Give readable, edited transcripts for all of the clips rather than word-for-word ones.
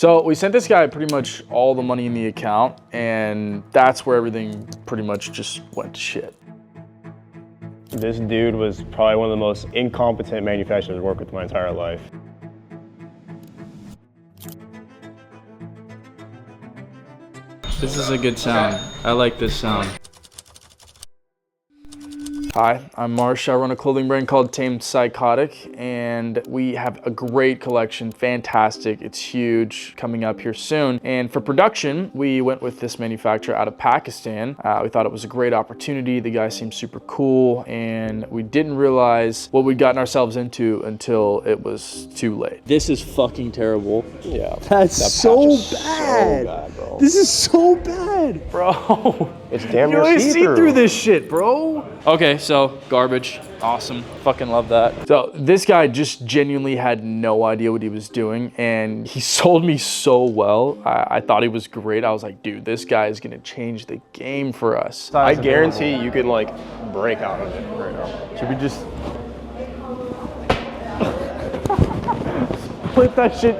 So we sent this guy pretty much all the money in the account, and that's where everything pretty much just went to shit. This dude was probably one of the most incompetent manufacturers I've worked with my entire life. This is a good sound. I like this sound. Hi, I'm Marsh. I run a clothing brand called Tamed Psychotic, and we have a great collection, fantastic. It's huge, coming up here soon. And for production, we went with this manufacturer out of Pakistan. We thought it was a great opportunity. The guy seemed super cool, and we didn't realize what we'd gotten ourselves into until it was too late. This is fucking terrible. Yeah. That's so bad. So bad, bro. This is so bad, bro. It's damn You near always see see-through. through this shit, bro. Okay, so garbage. Awesome. Fucking love that. So this guy just genuinely had no idea what he was doing, and he sold me so well. I thought he was great. I was like, dude, this guy is gonna change the game for us. I guarantee you can like break out of it right now. Should we just split that shit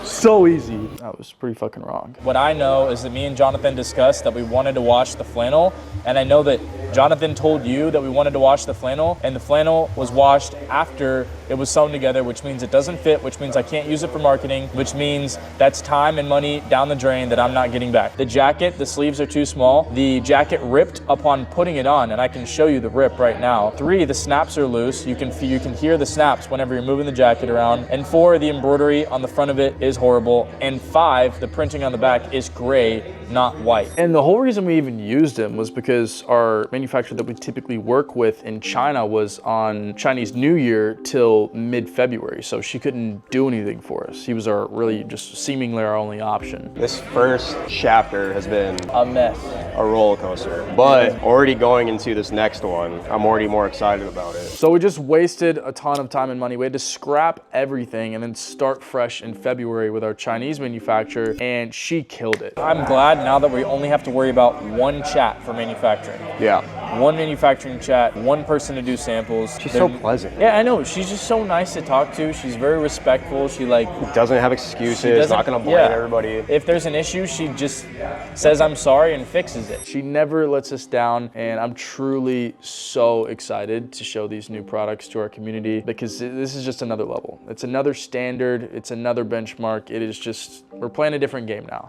so easy? That was pretty fucking wrong. What I know is that me and Jonathan discussed that we wanted to wash the flannel, and I know that Jonathan told you that we wanted to wash the flannel, and the flannel was washed after it was sewn together, which means it doesn't fit, which means I can't use it for marketing, which means that's time and money down the drain that I'm not getting back. The jacket, the sleeves are too small. The jacket ripped upon putting it on, and I can show you the rip right now. 3, the snaps are loose. You can hear the snaps whenever you're moving the jacket around. And 4, the embroidery on the front of it is horrible. And 5, the printing on the back is gray, not white. And the whole reason we even used him was because our manufacturer that we typically work with in China was on Chinese New Year till mid-February, so she couldn't do anything for us. He was our really just seemingly our only option. This first chapter has been A mess. a roller coaster, but already going into this next one, I'm already more excited about it. So we just wasted a ton of time and money. We had to scrap everything and then start fresh in February with our Chinese manufacturer, and she killed it. I'm glad now that we only have to worry about one chat for manufacturing. Yeah. One manufacturing chat, one person to do samples. She's so pleasant. Yeah, I know. She's just so nice to talk to. She's very respectful. She Doesn't have excuses, not gonna blame everybody. If there's an issue, she just says, I'm sorry, and fixes it. She never lets us down, and I'm truly so excited to show these new products to our community because this is just another level. It's another standard. It's another benchmark. It is just, we're playing a different game now.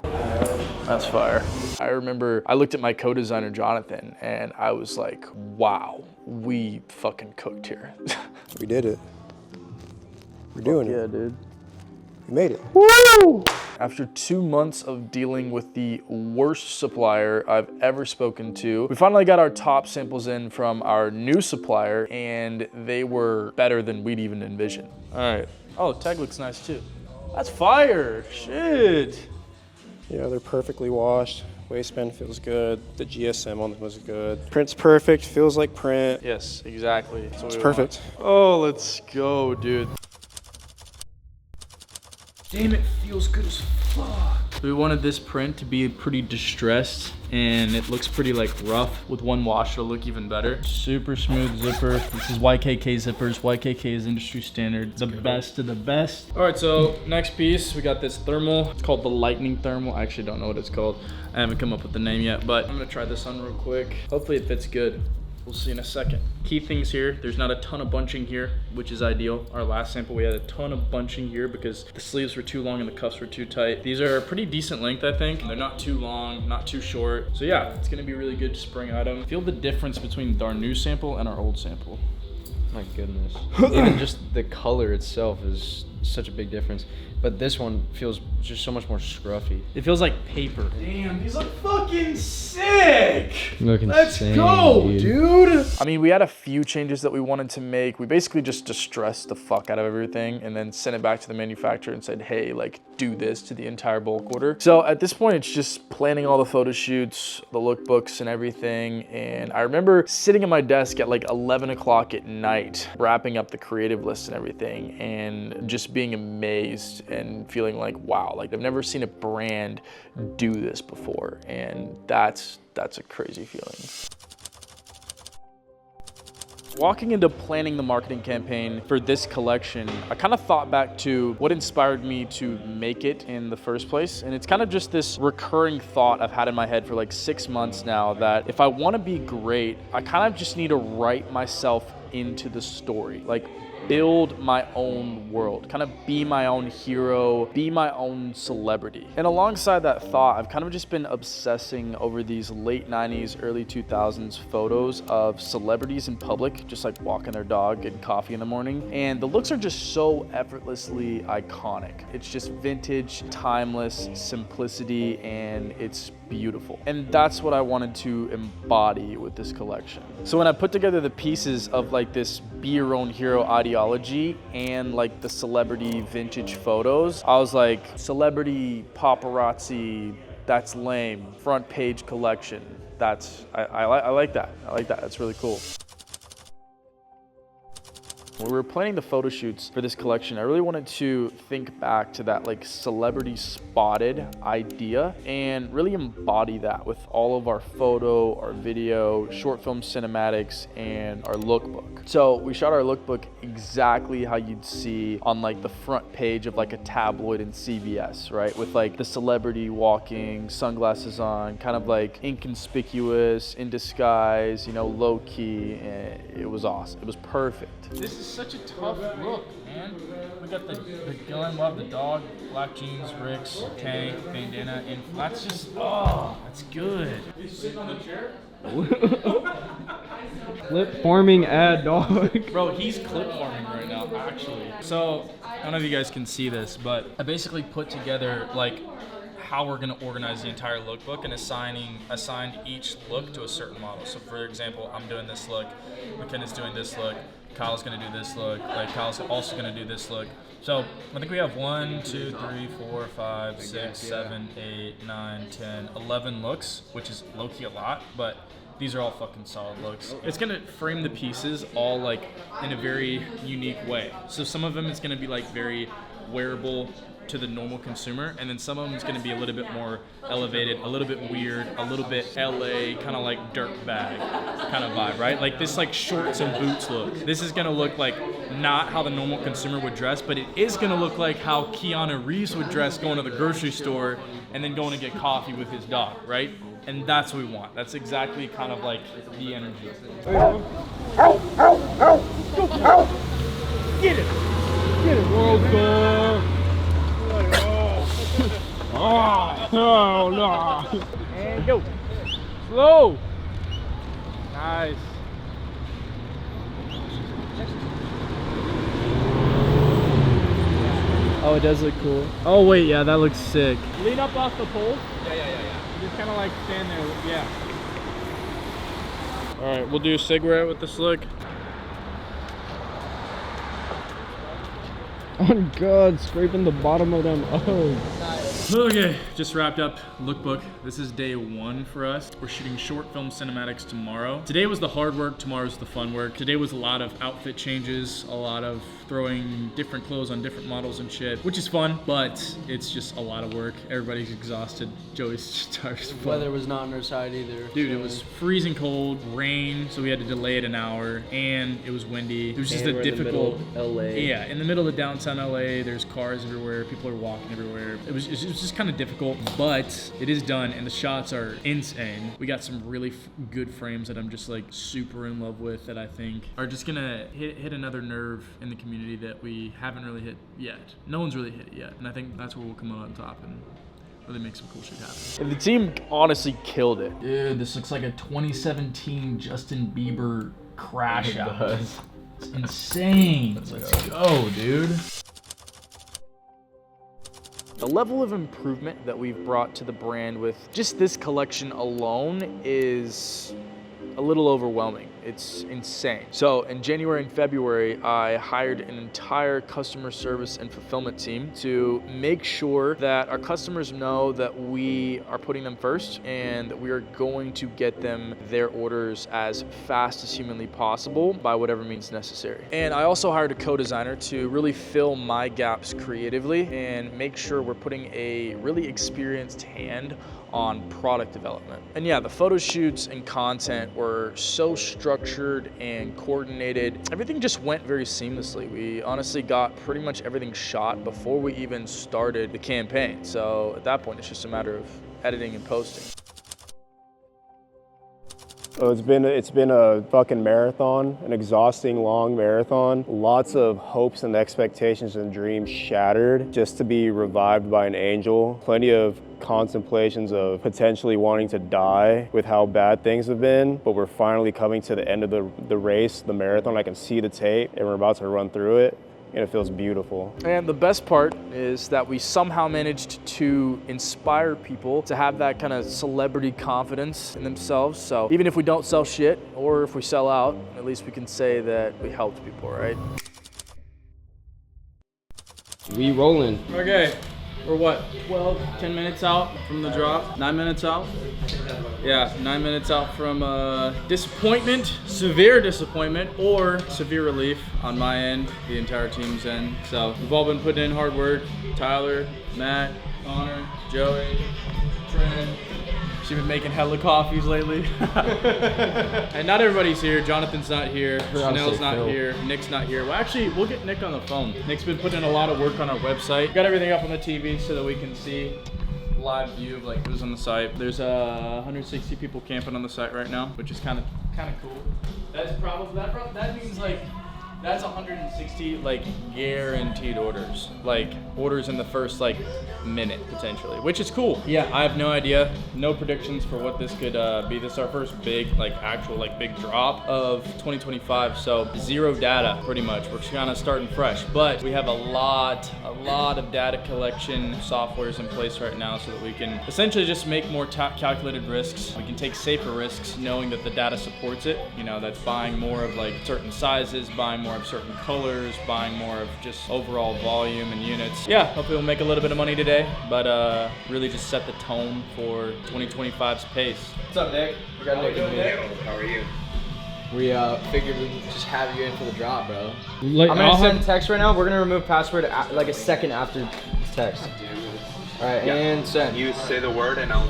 That's fire. I remember I looked at my co-designer, Jonathan, and I was like, wow, we fucking cooked here. We did it. We're doing it. Yeah, dude. We made it. Woo! After 2 months of dealing with the worst supplier I've ever spoken to, we finally got our top samples in from our new supplier, and they were better than we'd even envisioned. All right. Oh, tag looks nice too. That's fire. Shit. Yeah, they're perfectly washed. Waistband feels good. The GSM on them was good. Print's perfect. Feels like print. Yes, exactly. It's perfect. Oh, let's go, dude. Damn, it feels good as fuck. We wanted this print to be pretty distressed, and it looks pretty like rough. With one wash, it'll look even better. Super smooth zipper. This is YKK zippers. YKK is industry standard. The best of the best. All right, so next piece, we got this thermal. It's called the Lightning Thermal. I actually don't know what it's called. I haven't come up with the name yet, but I'm gonna try this on real quick. Hopefully it fits good. We'll see in a second. Key things here, there's not a ton of bunching here, which is ideal. Our last sample, we had a ton of bunching here because the sleeves were too long and the cuffs were too tight. These are a pretty decent length, I think. They're not too long, not too short. So yeah, it's gonna be really good spring item. Feel the difference between our new sample and our old sample. My goodness. Even just the color itself is such a big difference. But this one feels just so much more scruffy. It feels like paper. Damn, these look fucking sick. Looking Let's insane, go, dude. I mean, we had a few changes that we wanted to make. We basically just distressed the fuck out of everything and then sent it back to the manufacturer and said, hey, like, do this to the entire bulk order. So at this point, it's just planning all the photo shoots, the lookbooks and everything. And I remember sitting at my desk at like 11 o'clock at night, wrapping up the creative list and everything, and just being amazed and feeling like, wow, like I've never seen a brand do this before. And that's a crazy feeling. Walking into planning the marketing campaign for this collection, I kind of thought back to what inspired me to make it in the first place. And it's kind of just this recurring thought I've had in my head for like 6 months now that if I want to be great, I kind of just need to write myself into the story. Like, build my own world, kind of be my own hero, be my own celebrity. And alongside that thought, I've kind of just been obsessing over these late 90s, early 2000s photos of celebrities in public, just like walking their dog, getting coffee in the morning. And the looks are just so effortlessly iconic. It's just vintage, timeless simplicity, and it's beautiful. And that's what I wanted to embody with this collection. So when I put together the pieces of like this be your own hero ideology and like the celebrity vintage photos, I was like, celebrity paparazzi, that's lame. Front page collection, that's, I like that. I like that, that's really cool. When we were planning the photo shoots for this collection, I really wanted to think back to that like celebrity spotted idea and really embody that with all of our photo, our video, short film cinematics, and our lookbook. So we shot our lookbook exactly how you'd see on like the front page of like a tabloid in CBS, right? With like the celebrity walking, sunglasses on, kind of like inconspicuous, in disguise, you know, low key, and it was awesome. It was perfect. This is such a tough look, man. We got the gun, we'll have the dog, black jeans, Rick's, tank, bandana, and that's just, oh, that's good. You sitting on the chair? Clip forming ad, dog. Bro, he's clip forming right now, actually. So, I don't know if you guys can see this, but I basically put together like how we're gonna organize the entire lookbook and assigned each look to a certain model. So for example, I'm doing this look, McKenna's doing this look, Kyle's gonna do this look, like Kyle's also gonna do this look. So I think we have 1, 2, 3, 4, 5, 6, 7, 8, 9, 10, 11 looks, which is low-key a lot, but these are all fucking solid looks. It's gonna frame the pieces all like in a very unique way. So some of them it's gonna be like very wearable to the normal consumer, and then some of them is going to be a little bit more elevated, a little bit weird, a little bit LA, kind of like dirt bag kind of vibe, right? Like this like shorts and boots look. This is going to look like not how the normal consumer would dress, but it is going to look like how Keanu Reeves would dress going to the grocery store and then going to get coffee with his dog, right? And that's what we want. That's exactly kind of like the energy. Get it! Get it, world cup! Oh no! And go. Slow. Nice. Oh, it does look cool. Oh wait, yeah, that looks sick. Lean up off the pole. Yeah. Just kind of like stand there. Yeah. All right, we'll do a cigarette with this look. Oh God, scraping the bottom of them. Oh. Okay, just wrapped up Lookbook. This is day 1 for us. We're shooting short film cinematics tomorrow. Today was the hard work, tomorrow's the fun work. Today was a lot of outfit changes, a lot of throwing different clothes on different models and shit, which is fun, but it's just a lot of work. Everybody's exhausted. Joey's just tired as fuck. Weather was not on our side either. Dude, it was freezing cold, rain, so we had to delay it an hour, and it was windy. It was just a difficult. In the middle of LA. Yeah, in the middle of downtown LA, there's cars everywhere, people are walking everywhere. It was just kind of difficult, but it is done, and the shots are insane. We got some really good frames that I'm just like super in love with that I think are just gonna hit another nerve in the community that we haven't really hit yet. No one's really hit it yet, and I think that's where we'll come out on top and really make some cool shit happen. And the team honestly killed it. Dude, this looks like a 2017 Justin Bieber crash out. It's insane. Let's go, dude. The level of improvement that we've brought to the brand with just this collection alone is a little overwhelming. It's insane. So in January and February, I hired an entire customer service and fulfillment team to make sure that our customers know that we are putting them first and that we are going to get them their orders as fast as humanly possible by whatever means necessary. And I also hired a co-designer to really fill my gaps creatively and make sure we're putting a really experienced hand on product development. And yeah, the photo shoots and content were so structured structured and coordinated. Everything just went very seamlessly. We honestly got pretty much everything shot before we even started the campaign. So at that point, it's just a matter of editing and posting. Oh, it's been a fucking marathon, an exhausting long marathon. Lots of hopes and expectations and dreams shattered just to be revived by an angel. Plenty of contemplations of potentially wanting to die with how bad things have been, but we're finally coming to the end of the race, the marathon. I can see the tape and we're about to run through it. And it feels beautiful. And the best part is that we somehow managed to inspire people to have that kind of celebrity confidence in themselves. So even if we don't sell shit, or if we sell out, at least we can say that we helped people, right? We rolling. Okay, we're what, 10 minutes out from the drop? 9 minutes out? Yeah, 9 minutes out from disappointment, severe disappointment, or severe relief on my end, the entire team's end. So we've all been putting in hard work. Tyler, Matt, Connor, Joey, Trent. She's been making hella coffees lately. And not everybody's here. Jonathan's not here. Chanel's not here. Nick's not here. Well, actually, we'll get Nick on the phone. Nick's been putting in a lot of work on our website. Got everything up on the TV so that we can see live view of like who's on the site. There's 160 people camping on the site right now, which is kind of cool. That's probably that means like that's 160 like guaranteed orders, like orders in the first like minute potentially, which is cool. Yeah, I have no idea, no predictions for what this could be. This is our first big like actual like big drop of 2025, so zero data pretty much. We're kind of starting fresh, but we have a lot of data collection softwares in place right now so that we can essentially just make more calculated risks. We can take safer risks knowing that the data supports it. You know, that's buying more of like certain sizes, buying more of certain colors, buying more of just overall volume and units. Yeah, hopefully we'll make a little bit of money today, but really just set the tone for 2025's pace. What's up, Nick? We got Nick and me. How are you? We figured we'd just have you in for the drop, bro. Like, I'm gonna send text right now. We're gonna remove password like a second after this text. All right, and send. You say the word and I'll...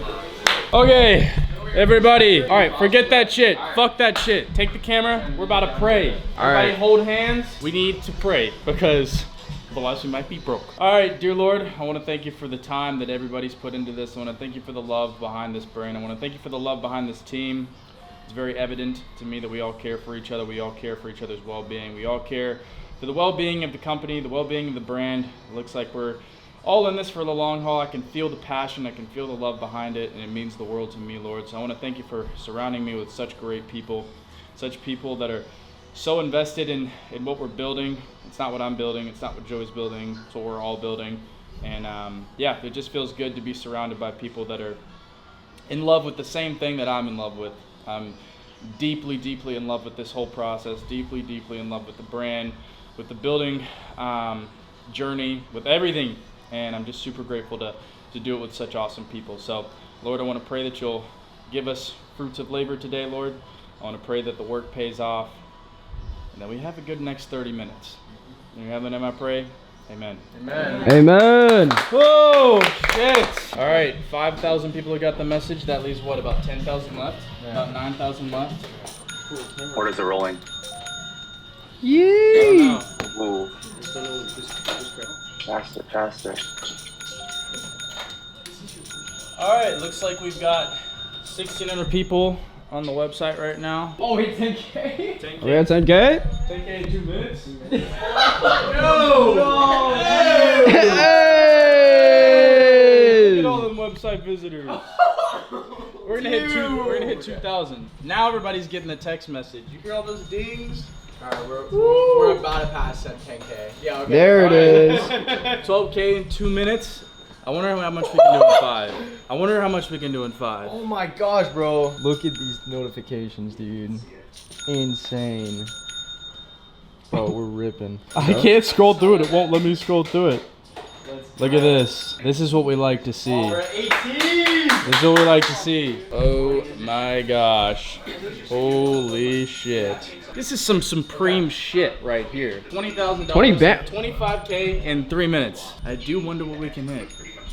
Okay, everybody. All right, forget that shit. Fuck that shit. Take the camera. We're about to pray. All Everybody right. hold hands. We need to pray because otherwise we might be broke. All right, dear Lord, I want to thank you for the time that everybody's put into this. I want to thank you for the love behind this brand. I want to thank you for the love behind this team. It's very evident to me that we all care for each other. We all care for each other's well-being. We all care for the well-being of the company, the well-being of the brand. It looks like we're all in this for the long haul. I can feel the passion, I can feel the love behind it, and it means the world to me, Lord. So I want to thank you for surrounding me with such great people, such people that are so invested in what we're building. It's not what I'm building, it's not what Joey's building, it's what we're all building. And yeah, it just feels good to be surrounded by people that are in love with the same thing that I'm in love with. I'm deeply, deeply in love with this whole process, deeply, deeply in love with the brand, with the building journey, with everything. And I'm just super grateful to do it with such awesome people. So, Lord, I want to pray that you'll give us fruits of labor today, Lord. I want to pray that the work pays off and that we have a good next 30 minutes. In your heavenly name I pray. Amen. Amen. Amen. Whoa, shit. All right, 5,000 people have got the message. That leaves what, about 10,000 left? Yeah. About 9,000 left. Or is it rolling? Yee! Ooh. Faster. All right, looks like we've got 1,600 people on the website right now. Oh, wait, 10K? 10K. Are we at 10K? 10K in 2 minutes? Hey! Look at all them website visitors. We're gonna hit 2,000. Now everybody's getting the text message. You hear all those dings? All right, we're about to pass that 10K. Yeah, okay. There it is. 12K in 2 minutes. I wonder how much we can do in 5. I wonder how much we can do in 5. Oh my gosh, bro. Look at these notifications, dude. Insane. Bro, we're ripping. I can't scroll through it. It won't let me scroll through it. Look at this. This is what we like to see. We're at 18. This is what we like to see. Oh my gosh. Holy shit. This is some supreme shit right here. $20,000. 20 ba- 25K in 3 minutes. I do wonder what we can hit.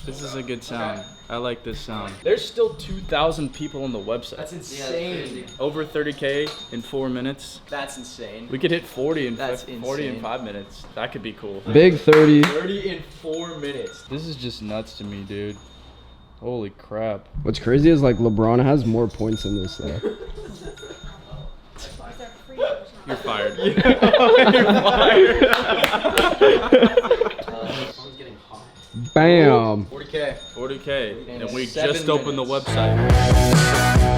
This is a good sound. I like this sound. There's still 2,000 people on the website. That's insane. Over 30K in 4 minutes. That's insane. We could hit 40 in That's 40 in insane. 5 minutes. That could be cool. Big 30. 30 in 4 minutes. This is just nuts to me, dude. Holy crap. What's crazy is like LeBron has more points in this though. You're fired. Bam. 40K. 40K. In And we 7 just opened the minutes. website.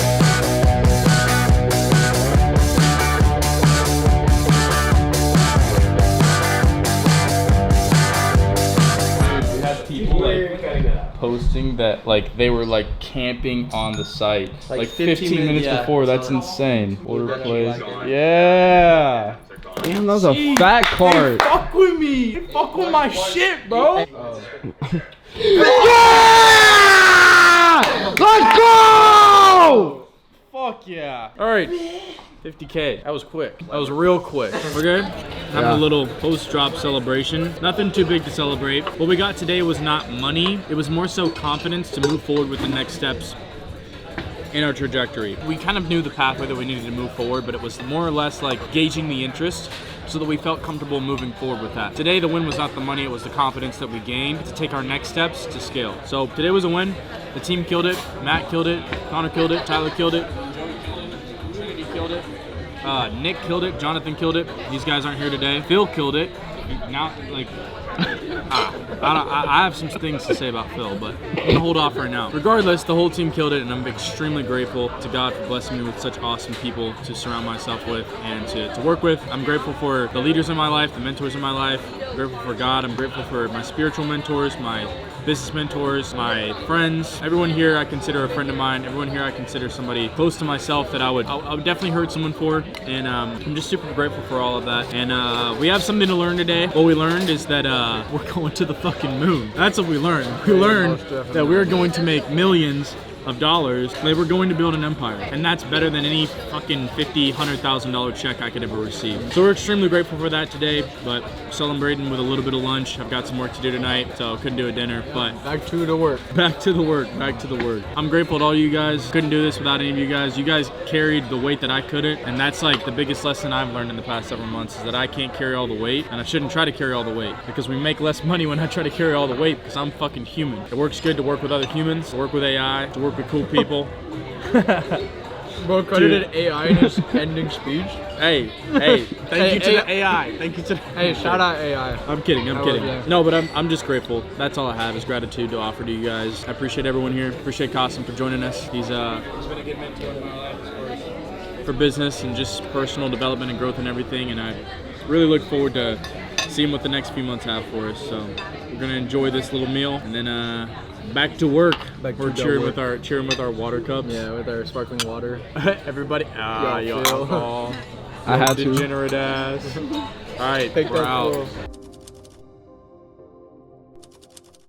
We had people like posting that like they were like camping on the site like 15 minutes yeah. before. That's insane. Order plays. Yeah. Damn, that was a fat cart. Fuck with me. Fuck with my shit, bro. Let's go! Fuck yeah. All right. 50K. That was quick. That was real quick. We're good? Having a little post-drop celebration. Nothing too big to celebrate. What we got today was not money. It was more so confidence to move forward with the next steps in our trajectory. We kind of knew the pathway that we needed to move forward, but it was more or less like gauging the interest so that we felt comfortable moving forward with that. Today, the win was not the money, it was the confidence that we gained to take our next steps to scale. So today was a win. The team killed it. Matt killed it. Connor killed it. Tyler killed it. Trinity killed it. Nick killed it. Jonathan killed it. These guys aren't here today. Phil killed it. Now, like, I have some things to say about Phil, but I'm gonna hold off right now. Regardless, the whole team killed it, and I'm extremely grateful to God for blessing me with such awesome people to surround myself with and to work with. I'm grateful for the leaders in my life, the mentors in my life. I'm grateful for God. I'm grateful for my spiritual mentors, my business mentors, my friends. Everyone here I consider a friend of mine. Everyone here I consider somebody close to myself that I would definitely hurt someone for. And I'm just super grateful for all of that. And we have something to learn today. What we learned is that we're going to the fucking moon. That's what we learned. We learned that we're going to make millions of dollars. They were going to build an empire, and that's better than any fucking $50,000, $100,000 check I could ever receive. So we're extremely grateful for that today, but celebrating with a little bit of lunch. I've got some work to do tonight, so couldn't do a dinner, but Back to the work. back to the work, back to the work. I'm grateful to all you guys. Couldn't do this without any of you guys. You guys carried the weight that I couldn't, and that's like the biggest lesson I've learned in the past several months is that I can't carry all the weight, and I shouldn't try to carry all the weight because we make less money when I try to carry all the weight because I'm fucking human. It works good to work with other humans, to work with AI, to work with cool people. Bro credited AI in his ending speech. Hey, thank you to the AI. Thank you to Hey, shout out AI. I'm kidding. love kidding. that. No, but I'm just grateful. That's all I have is gratitude to offer to you guys. I appreciate everyone here. Appreciate Qasim for joining us. He's been a good mentor in my life as far as for business and just personal development and growth and everything. And I really look forward to seeing what the next few months have for us. So we're gonna enjoy this little meal and then back to work. We're cheering with our water cups. Yeah, with our sparkling water. Everybody, Yo, yo, Phil. alcohol. I had to. Degenerate ass. All right, we're out.